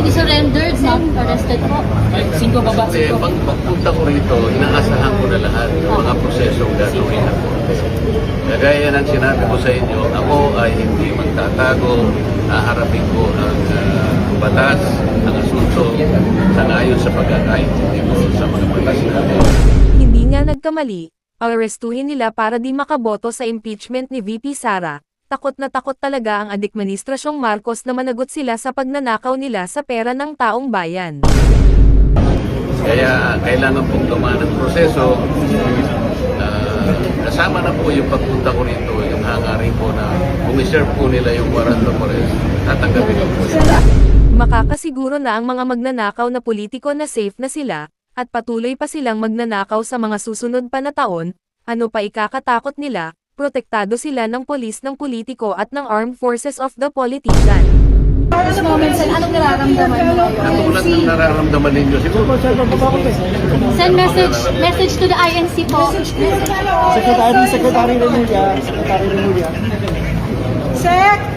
be surrendered, not arrested po. 5 baba, Kasi 5. pagpunta ko rito, inaasahan ko na lahat yung mga prosesong gagawin ng korte. Kagaya ng sinabi ko sa inyo, ako ay hindi magtatago, haharapin ko ang batas, ang asunto, sangayon sa pagkakaintindi ko sa mga batas natin. Hindi nga nagkamali, arestuhin nila para di makaboto sa impeachment ni VP Sara. Takot na takot talaga ang administrasyong Marcos na managot sila sa pagnanakaw nila sa pera ng taong bayan. Kaya kailangan pong dumaan ang proseso. Kasama na po yung pagpunta ko rito, yung hangarin ko na kung i-serve po nila yung warrant of arrest, tatanggapin ko po sila. Makakasiguro na ang mga magnanakaw na politiko na safe na sila, at patuloy pa silang magnanakaw sa mga susunod pa na taon, ano pa ikakatakot nila, protektado sila ng polis ng politiko at ng armed forces of the politician. This moment, Sen, anong nararamdaman mo? Katulad ng nararamdaman ninyo, siguro. Send message to the INC po. Secretary Remulla. Sec!